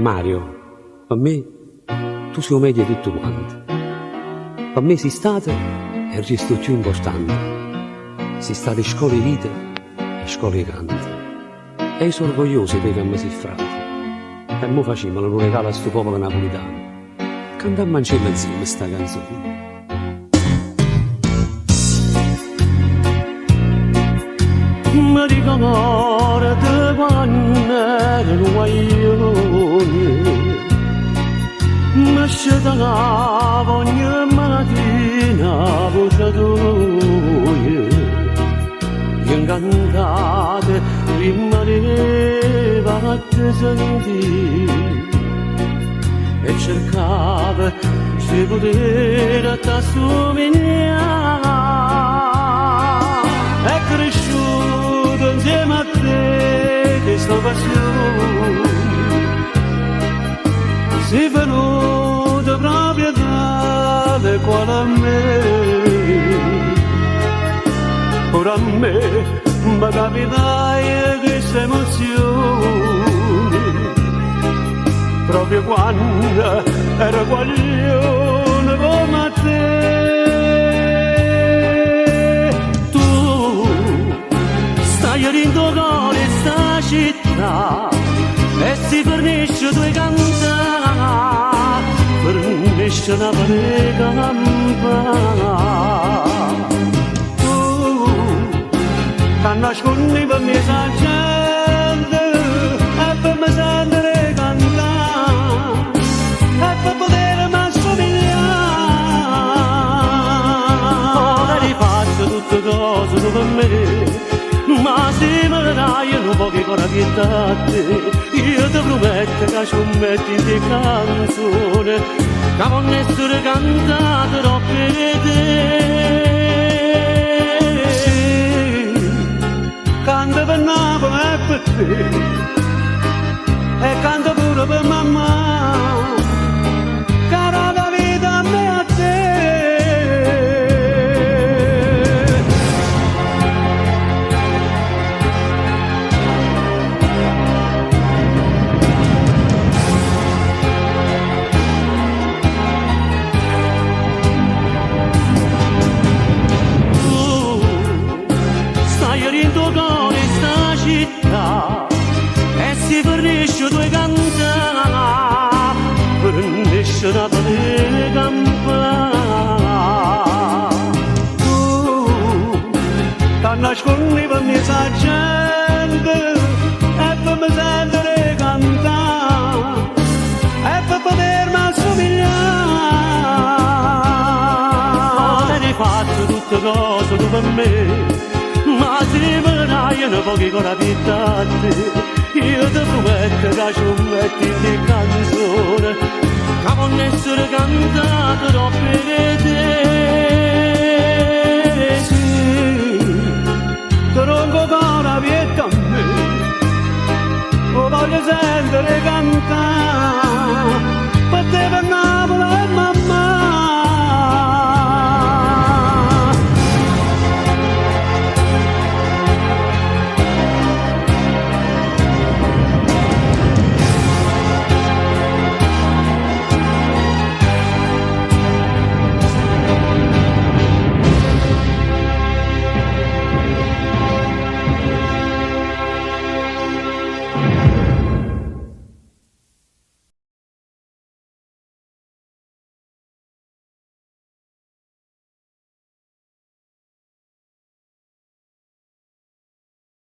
Mario, per me tu sei meglio di tutto quanto. Per me sei stato è il gesto più importante. Sei stato scuola di vita e scuola di canto. E sono orgoglioso di che mi sei frate. E mo facciamolo un regalo a sto popolo napolitano. Cantammo insieme sta canzone. Mi ricordo quando ero guaglione, mi scetava ogni mattina voce tua, incantate rimaneva a te sentire e cercava se poter t'assomigliare. È cresciuto insieme a te questa passione, sei venuto proprio dalle quale a me, ora a me mi capitai questa emozione, proprio quando ero guaglione come te. Stai rindo cuore sta città e si fornisce due cantare, fornisce una parecchia tu ti nascondi per me sa gente e per me sentire cantare e per potermi assomigliare. Ora rifaccio tutte cose tu per me, ma se me dai un po' che ancora pietà a te, io ti prometto che ci metti in te canzone che non essere cantata troppo per te. Sì, canto per Napoli e per te e canto pure per mamma, cara la vita a me e a te. E si fornisce due cantare, fornisce una bella campana. Tu ti nascondi per me sa gente e per me sentire cantare e per potermi assomigliare. Ora hai fatto tutte cose tu per me, ma se me dai un po' che ancora pietà a te, io ti prometto che ci metti in te canzone che non essere cantata troppo per te. Sì, ti rompo ancora pietà a me, lo voglio sentire cantare